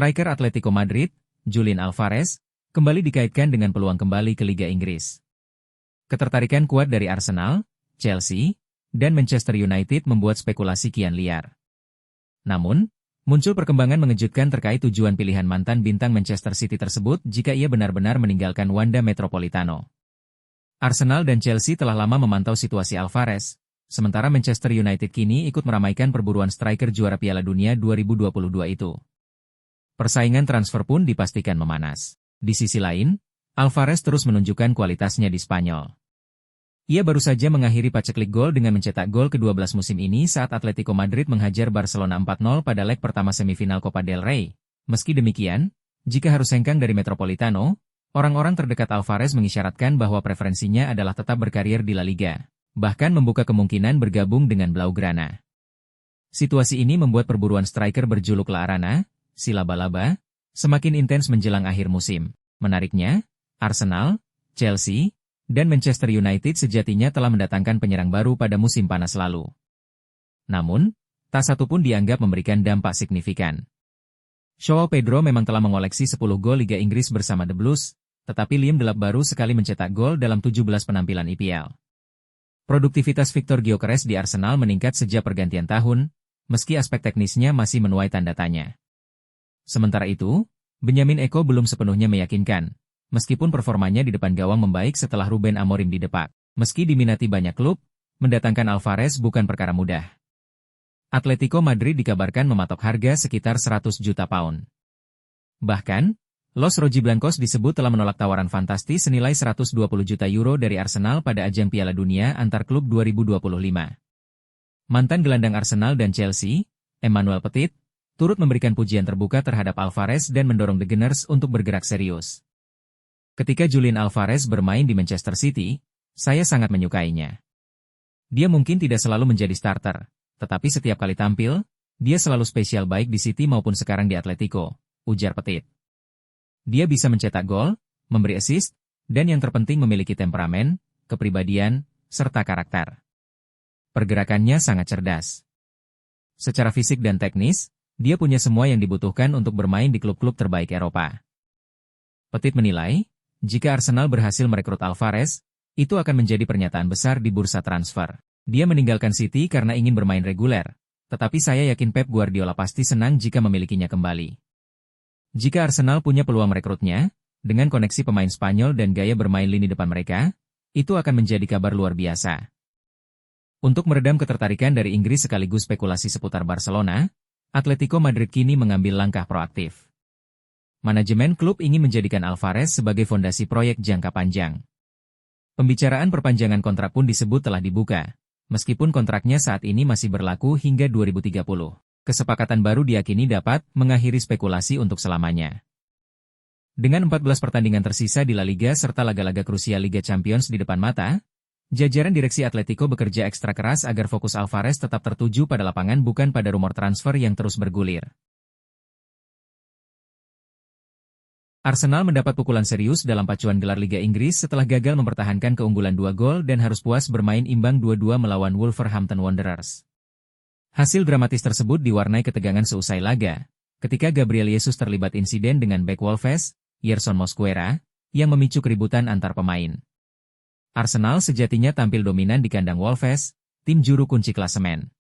Striker Atletico Madrid, Julian Alvarez, kembali dikaitkan dengan peluang kembali ke Liga Inggris. Ketertarikan kuat dari Arsenal, Chelsea, dan Manchester United membuat spekulasi kian liar. Namun, muncul perkembangan mengejutkan terkait tujuan pilihan mantan bintang Manchester City tersebut jika ia benar-benar meninggalkan Wanda Metropolitano. Arsenal dan Chelsea telah lama memantau situasi Alvarez, sementara Manchester United kini ikut meramaikan perburuan striker juara Piala Dunia 2022 itu. Persaingan transfer pun dipastikan memanas. Di sisi lain, Alvarez terus menunjukkan kualitasnya di Spanyol. Ia baru saja mengakhiri paceklik gol dengan mencetak gol ke-12 musim ini saat Atletico Madrid menghajar Barcelona 4-0 pada leg pertama semifinal Copa del Rey. Meski demikian, jika harus hengkang dari Metropolitano, orang-orang terdekat Alvarez mengisyaratkan bahwa preferensinya adalah tetap berkarir di La Liga, bahkan membuka kemungkinan bergabung dengan Blaugrana. Situasi ini membuat perburuan striker berjuluk La Arana, si laba-laba, semakin intens menjelang akhir musim. Menariknya, Arsenal, Chelsea, dan Manchester United sejatinya telah mendatangkan penyerang baru pada musim panas lalu. Namun, tak satu pun dianggap memberikan dampak signifikan. Joao Pedro memang telah mengoleksi 10 gol Liga Inggris bersama The Blues, tetapi Liam Delap baru sekali mencetak gol dalam 17 penampilan IPL. Produktivitas Victor Gyökeres di Arsenal meningkat sejak pergantian tahun, meski aspek teknisnya masih menuai tanda tanya. Sementara itu, Benjamin Eko belum sepenuhnya meyakinkan, meskipun performanya di depan gawang membaik setelah Ruben Amorim didepak. Meski diminati banyak klub, mendatangkan Alvarez bukan perkara mudah. Atletico Madrid dikabarkan mematok harga sekitar 100 juta pound. Bahkan, Los Rojiblancos disebut telah menolak tawaran fantastis senilai 120 juta euro dari Arsenal pada ajang Piala Dunia antar klub 2025. Mantan gelandang Arsenal dan Chelsea, Emmanuel Petit, turut memberikan pujian terbuka terhadap Alvarez dan mendorong The Gunners untuk bergerak serius. Ketika Julian Alvarez bermain di Manchester City, saya sangat menyukainya. Dia mungkin tidak selalu menjadi starter, tetapi setiap kali tampil, dia selalu spesial baik di City maupun sekarang di Atletico, ujar Petit. Dia bisa mencetak gol, memberi assist, dan yang terpenting memiliki temperamen, kepribadian, serta karakter. Pergerakannya sangat cerdas. Secara fisik dan teknis, dia punya semua yang dibutuhkan untuk bermain di klub-klub terbaik Eropa. Petit menilai, jika Arsenal berhasil merekrut Alvarez, itu akan menjadi pernyataan besar di bursa transfer. Dia meninggalkan City karena ingin bermain reguler, tetapi saya yakin Pep Guardiola pasti senang jika memilikinya kembali. Jika Arsenal punya peluang merekrutnya, dengan koneksi pemain Spanyol dan gaya bermain lini depan mereka, itu akan menjadi kabar luar biasa. Untuk meredam ketertarikan dari Inggris sekaligus spekulasi seputar Barcelona, Atletico Madrid kini mengambil langkah proaktif. Manajemen klub ingin menjadikan Alvarez sebagai fondasi proyek jangka panjang. Pembicaraan perpanjangan kontrak pun disebut telah dibuka, meskipun kontraknya saat ini masih berlaku hingga 2030. Kesepakatan baru diyakini dapat mengakhiri spekulasi untuk selamanya. Dengan 14 pertandingan tersisa di La Liga serta laga-laga krusial Liga Champions di depan mata, jajaran direksi Atletico bekerja ekstra keras agar fokus Alvarez tetap tertuju pada lapangan bukan pada rumor transfer yang terus bergulir. Arsenal mendapat pukulan serius dalam pacuan gelar Liga Inggris setelah gagal mempertahankan keunggulan 2 gol dan harus puas bermain imbang 2-2 melawan Wolverhampton Wanderers. Hasil dramatis tersebut diwarnai ketegangan seusai laga, ketika Gabriel Jesus terlibat insiden dengan bek Wolves, Yerson Mosquera, yang memicu keributan antar pemain. Arsenal sejatinya tampil dominan di kandang Wolves, tim juru kunci klasemen.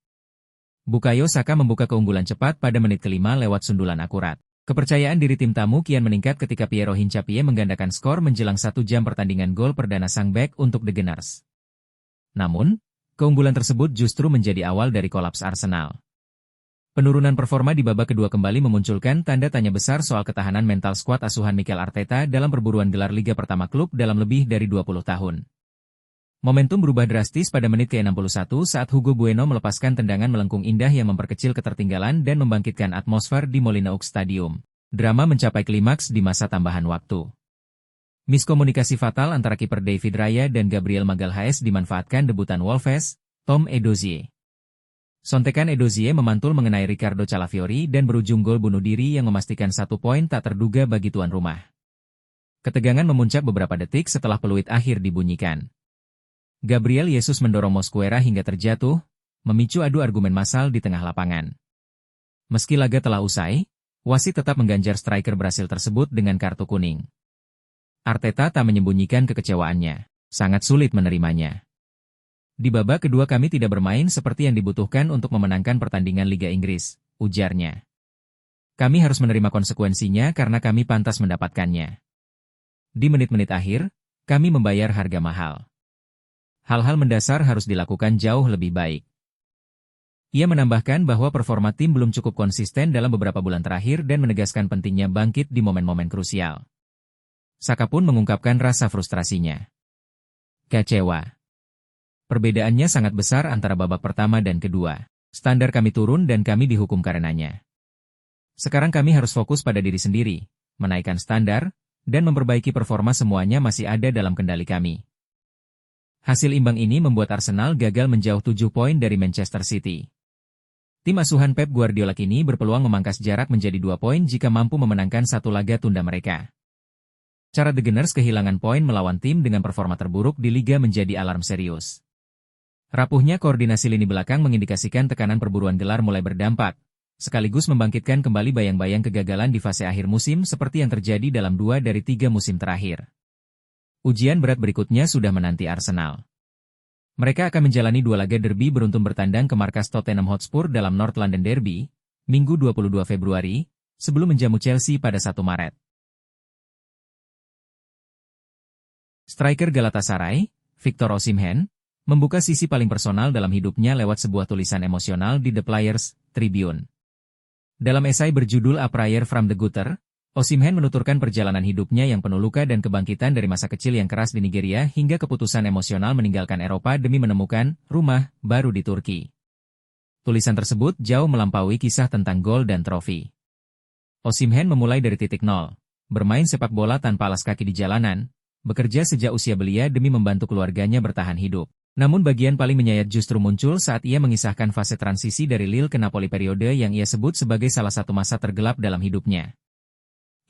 Bukayo Saka membuka keunggulan cepat pada menit ke-5 lewat sundulan akurat. Kepercayaan diri tim tamu kian meningkat ketika Piero Hincapié menggandakan skor menjelang 1 jam pertandingan gol perdana sang bek untuk The Gunners. Namun, keunggulan tersebut justru menjadi awal dari kolaps Arsenal. Penurunan performa di babak kedua kembali memunculkan tanda tanya besar soal ketahanan mental skuad asuhan Mikel Arteta dalam perburuan gelar Liga pertama klub dalam lebih dari 20 tahun. Momentum berubah drastis pada menit ke-61 saat Hugo Bueno melepaskan tendangan melengkung indah yang memperkecil ketertinggalan dan membangkitkan atmosfer di Molineux Stadium. Drama mencapai klimaks di masa tambahan waktu. Miskomunikasi fatal antara kiper David Raya dan Gabriel Magalhaes dimanfaatkan debutan Wolves, Tom Edozie. Sontekan Edozie memantul mengenai Ricardo Calafiori dan berujung gol bunuh diri yang memastikan 1 poin tak terduga bagi tuan rumah. Ketegangan memuncak beberapa detik setelah peluit akhir dibunyikan. Gabriel Jesus mendorong Mosquera hingga terjatuh, memicu adu argumen massal di tengah lapangan. Meski laga telah usai, Wasit tetap mengganjar striker Brasil tersebut dengan kartu kuning. Arteta tak menyembunyikan kekecewaannya. Sangat sulit menerimanya. Di babak kedua kami tidak bermain seperti yang dibutuhkan untuk memenangkan pertandingan Liga Inggris, ujarnya. Kami harus menerima konsekuensinya karena kami pantas mendapatkannya. Di menit-menit akhir, kami membayar harga mahal. Hal-hal mendasar harus dilakukan jauh lebih baik. Ia menambahkan bahwa performa tim belum cukup konsisten dalam beberapa bulan terakhir dan menegaskan pentingnya bangkit di momen-momen krusial. Saka pun mengungkapkan rasa frustrasinya. Kecewa. Perbedaannya sangat besar antara babak pertama dan kedua. Standar kami turun dan kami dihukum karenanya. Sekarang kami harus fokus pada diri sendiri, menaikkan standar, dan memperbaiki performa semuanya masih ada dalam kendali kami. Hasil imbang ini membuat Arsenal gagal menjauh 7 poin dari Manchester City. Tim asuhan Pep Guardiola kini berpeluang memangkas jarak menjadi 2 poin jika mampu memenangkan satu laga tunda mereka. Cara The Gunners kehilangan poin melawan tim dengan performa terburuk di Liga menjadi alarm serius. Rapuhnya koordinasi lini belakang mengindikasikan tekanan perburuan gelar mulai berdampak, sekaligus membangkitkan kembali bayang-bayang kegagalan di fase akhir musim seperti yang terjadi dalam 2 dari 3 musim terakhir. Ujian berat berikutnya sudah menanti Arsenal. Mereka akan menjalani 2 laga derby beruntun bertandang ke markas Tottenham Hotspur dalam North London Derby, Minggu 22 Februari, sebelum menjamu Chelsea pada 1 Maret. Striker Galatasaray, Victor Osimhen, membuka sisi paling personal dalam hidupnya lewat sebuah tulisan emosional di The Players Tribune. Dalam esai berjudul A Prayer from the Gutter, Osimhen menuturkan perjalanan hidupnya yang penuh luka dan kebangkitan dari masa kecil yang keras di Nigeria hingga keputusan emosional meninggalkan Eropa demi menemukan rumah baru di Turki. Tulisan tersebut jauh melampaui kisah tentang gol dan trofi. Osimhen memulai dari titik nol, bermain sepak bola tanpa alas kaki di jalanan, bekerja sejak usia belia demi membantu keluarganya bertahan hidup. Namun bagian paling menyayat justru muncul saat ia mengisahkan fase transisi dari Lille ke Napoli periode yang ia sebut sebagai salah satu masa tergelap dalam hidupnya.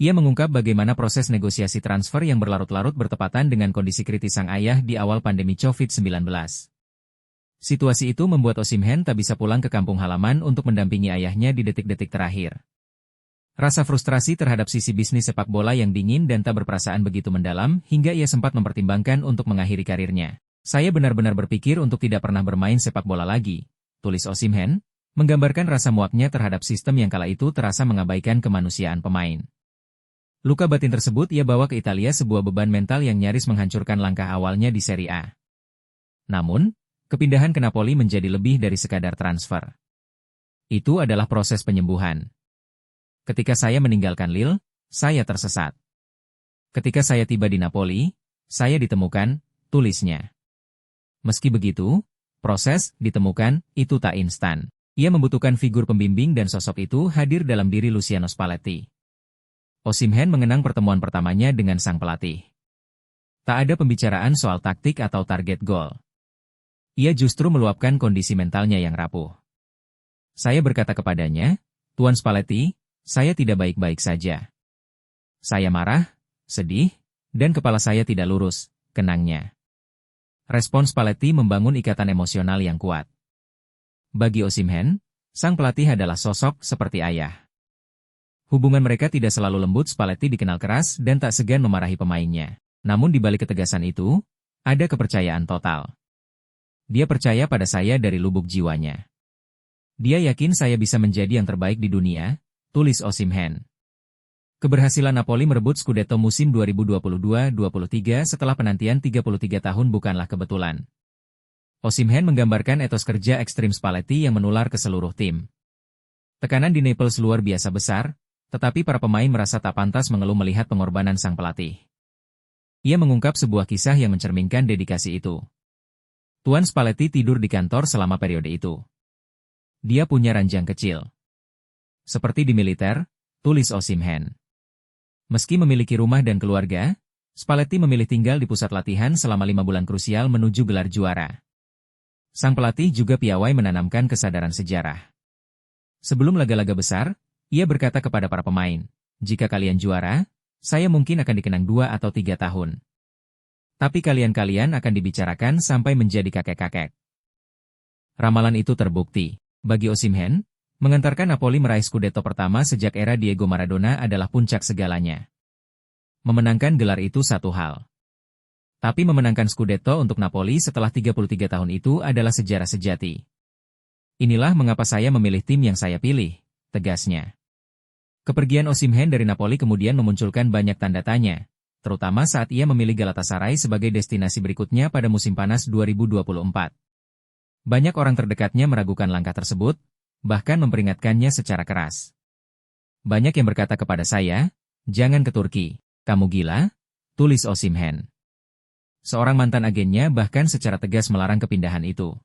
Ia mengungkap bagaimana proses negosiasi transfer yang berlarut-larut bertepatan dengan kondisi kritis sang ayah di awal pandemi COVID-19. Situasi itu membuat Osimhen tak bisa pulang ke kampung halaman untuk mendampingi ayahnya di detik-detik terakhir. Rasa frustrasi terhadap sisi bisnis sepak bola yang dingin dan tak berperasaan begitu mendalam hingga ia sempat mempertimbangkan untuk mengakhiri karirnya. Saya benar-benar berpikir untuk tidak pernah bermain sepak bola lagi, tulis Osimhen, menggambarkan rasa muaknya terhadap sistem yang kala itu terasa mengabaikan kemanusiaan pemain. Luka batin tersebut ia bawa ke Italia, sebuah beban mental yang nyaris menghancurkan langkah awalnya di Serie A. Namun, kepindahan ke Napoli menjadi lebih dari sekadar transfer. Itu adalah proses penyembuhan. Ketika saya meninggalkan Lille, saya tersesat. Ketika saya tiba di Napoli, saya ditemukan, tulisnya. Meski begitu, proses ditemukan itu tak instan. Ia membutuhkan figur pembimbing dan sosok itu hadir dalam diri Luciano Spalletti. Osimhen mengenang pertemuan pertamanya dengan sang pelatih. Tak ada pembicaraan soal taktik atau target gol. Ia justru meluapkan kondisi mentalnya yang rapuh. Saya berkata kepadanya, "Tuan Spalletti, saya tidak baik-baik saja. Saya marah, sedih, dan kepala saya tidak lurus," kenangnya. Respon Spalletti membangun ikatan emosional yang kuat. Bagi Osimhen, sang pelatih adalah sosok seperti ayah. Hubungan mereka tidak selalu lembut. Spalletti dikenal keras dan tak segan memarahi pemainnya. Namun di balik ketegasan itu, ada kepercayaan total. Dia percaya pada saya dari lubuk jiwanya. Dia yakin saya bisa menjadi yang terbaik di dunia, tulis Osimhen. Keberhasilan Napoli merebut Scudetto musim 2022-23 setelah penantian 33 tahun bukanlah kebetulan. Osimhen menggambarkan etos kerja ekstrim Spalletti yang menular ke seluruh tim. Tekanan di Naples luar biasa besar, tetapi para pemain merasa tak pantas mengeluh melihat pengorbanan sang pelatih. Ia mengungkap sebuah kisah yang mencerminkan dedikasi itu. Tuan Spalletti tidur di kantor selama periode itu. Dia punya ranjang kecil. Seperti di militer, tulis Osimhen. Meski memiliki rumah dan keluarga, Spalletti memilih tinggal di pusat latihan selama 5 bulan krusial menuju gelar juara. Sang pelatih juga piawai menanamkan kesadaran sejarah. Sebelum laga-laga besar, ia berkata kepada para pemain, "Jika kalian juara, saya mungkin akan dikenang 2 atau 3 tahun. Tapi kalian akan dibicarakan sampai menjadi kakek-kakek." Ramalan itu terbukti. Bagi Osimhen, Mengantarkan Napoli meraih Scudetto pertama sejak era Diego Maradona adalah puncak segalanya. Memenangkan gelar itu satu hal. Tapi memenangkan Scudetto untuk Napoli setelah 33 tahun itu adalah sejarah sejati. Inilah mengapa saya memilih tim yang saya pilih, tegasnya. Kepergian Osimhen dari Napoli kemudian memunculkan banyak tanda tanya, terutama saat ia memilih Galatasaray sebagai destinasi berikutnya pada musim panas 2024. Banyak orang terdekatnya meragukan langkah tersebut, bahkan memperingatkannya secara keras. Banyak yang berkata kepada saya, "Jangan ke Turki, kamu gila?" tulis Osimhen. Seorang mantan agennya bahkan secara tegas melarang kepindahan itu.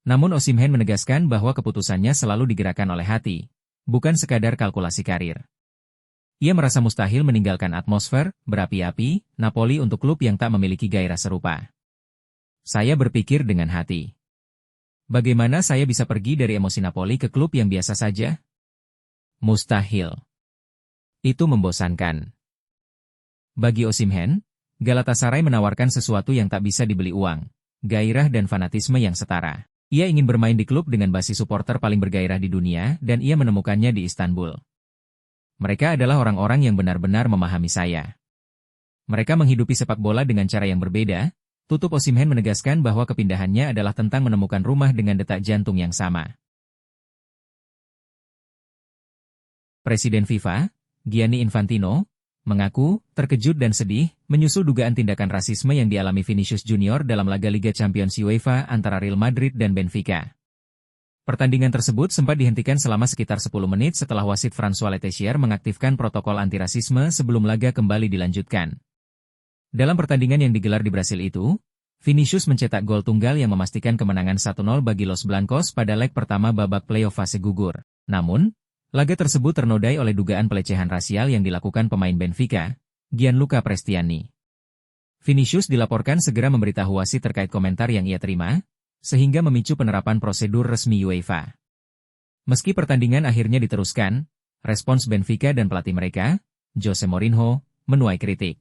Namun Osimhen menegaskan bahwa keputusannya selalu digerakkan oleh hati, bukan sekadar kalkulasi karir. Ia merasa mustahil meninggalkan atmosfer berapi-api Napoli untuk klub yang tak memiliki gairah serupa. Saya berpikir dengan hati. Bagaimana saya bisa pergi dari emosi Napoli ke klub yang biasa saja? Mustahil. Itu membosankan. Bagi Osimhen, Galatasaray menawarkan sesuatu yang tak bisa dibeli uang, gairah dan fanatisme yang setara. Ia ingin bermain di klub dengan basis supporter paling bergairah di dunia dan ia menemukannya di Istanbul. Mereka adalah orang-orang yang benar-benar memahami saya. Mereka menghidupi sepak bola dengan cara yang berbeda. Tutup Osimhen menegaskan bahwa kepindahannya adalah tentang menemukan rumah dengan detak jantung yang sama. Presiden FIFA, Gianni Infantino, mengaku terkejut dan sedih menyusul dugaan tindakan rasisme yang dialami Vinicius Junior dalam laga Liga Champions UEFA antara Real Madrid dan Benfica. Pertandingan tersebut sempat dihentikan selama sekitar 10 menit setelah wasit François Letessier mengaktifkan protokol antirasisme sebelum laga kembali dilanjutkan. Dalam pertandingan yang digelar di Brasil itu, Vinicius mencetak gol tunggal yang memastikan kemenangan 1-0 bagi Los Blancos pada leg pertama babak playoff fase gugur. Namun, laga tersebut ternodai oleh dugaan pelecehan rasial yang dilakukan pemain Benfica, Gianluca Prestiani. Vinicius dilaporkan segera memberitahu wasit terkait komentar yang ia terima, sehingga memicu penerapan prosedur resmi UEFA. Meski pertandingan akhirnya diteruskan, respons Benfica dan pelatih mereka, Jose Mourinho, menuai kritik.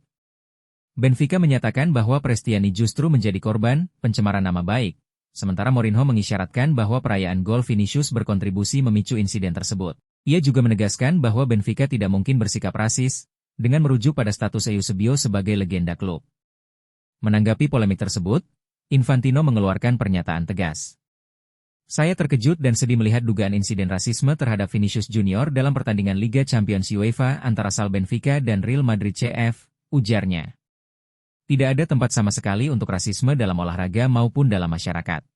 Benfica menyatakan bahwa Prestiani justru menjadi korban pencemaran nama baik, sementara Mourinho mengisyaratkan bahwa perayaan gol Vinicius berkontribusi memicu insiden tersebut. Ia juga menegaskan bahwa Benfica tidak mungkin bersikap rasis, dengan merujuk pada status Eusebio sebagai legenda klub. Menanggapi polemik tersebut, Infantino mengeluarkan pernyataan tegas. Saya terkejut dan sedih melihat dugaan insiden rasisme terhadap Vinicius Junior dalam pertandingan Liga Champions UEFA antara Sal Benfica dan Real Madrid CF, ujarnya. Tidak ada tempat sama sekali untuk rasisme dalam olahraga maupun dalam masyarakat.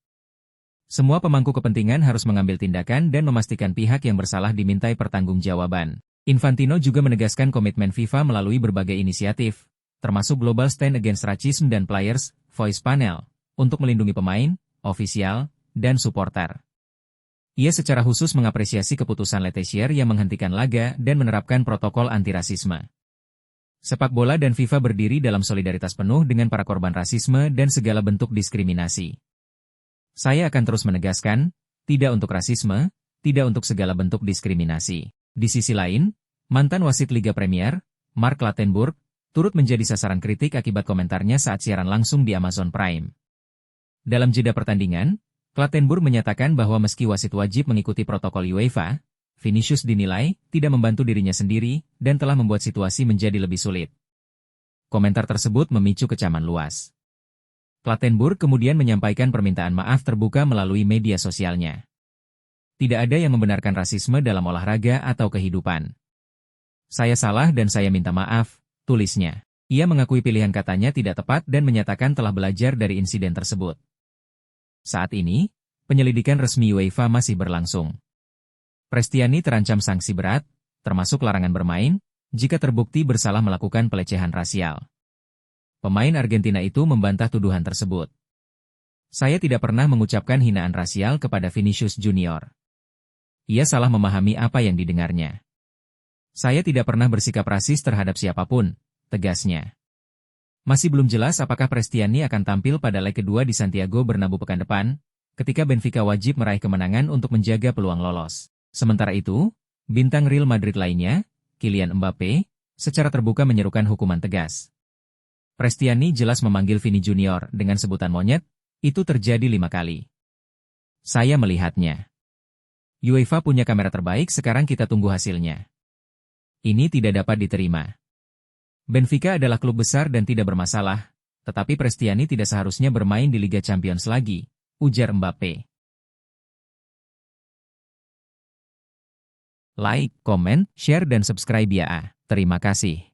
Semua pemangku kepentingan harus mengambil tindakan dan memastikan pihak yang bersalah dimintai pertanggungjawaban. Infantino juga menegaskan komitmen FIFA melalui berbagai inisiatif, termasuk Global Stand Against Racism dan Players Voice Panel, untuk melindungi pemain, ofisial, dan supporter. Ia secara khusus mengapresiasi keputusan Letessier yang menghentikan laga dan menerapkan protokol anti-rasisme. Sepak bola dan FIFA berdiri dalam solidaritas penuh dengan para korban rasisme dan segala bentuk diskriminasi. Saya akan terus menegaskan, tidak untuk rasisme, tidak untuk segala bentuk diskriminasi. Di sisi lain, mantan wasit Liga Premier, Mark Clattenburg, turut menjadi sasaran kritik akibat komentarnya saat siaran langsung di Amazon Prime. Dalam jeda pertandingan, Clattenburg menyatakan bahwa meski wasit wajib mengikuti protokol UEFA, Vinicius dinilai tidak membantu dirinya sendiri dan telah membuat situasi menjadi lebih sulit. Komentar tersebut memicu kecaman luas. Clattenburg kemudian menyampaikan permintaan maaf terbuka melalui media sosialnya. Tidak ada yang membenarkan rasisme dalam olahraga atau kehidupan. Saya salah dan saya minta maaf, tulisnya. Ia mengakui pilihan katanya tidak tepat dan menyatakan telah belajar dari insiden tersebut. Saat ini, penyelidikan resmi UEFA masih berlangsung. Prestiani terancam sanksi berat, termasuk larangan bermain, jika terbukti bersalah melakukan pelecehan rasial. Pemain Argentina itu membantah tuduhan tersebut. Saya tidak pernah mengucapkan hinaan rasial kepada Vinicius Junior. Ia salah memahami apa yang didengarnya. Saya tidak pernah bersikap rasis terhadap siapapun, tegasnya. Masih belum jelas apakah Prestiani akan tampil pada leg kedua di Santiago Bernabeu pekan depan, ketika Benfica wajib meraih kemenangan untuk menjaga peluang lolos. Sementara itu, bintang Real Madrid lainnya, Kylian Mbappe, secara terbuka menyerukan hukuman tegas. Prestiani jelas memanggil Vini Junior dengan sebutan monyet, itu terjadi 5 kali. Saya melihatnya. UEFA punya kamera terbaik, sekarang kita tunggu hasilnya. Ini tidak dapat diterima. Benfica adalah klub besar dan tidak bermasalah, tetapi Prestiani tidak seharusnya bermain di Liga Champions lagi, ujar Mbappe. Like, komen, share dan subscribe ya. Terima kasih.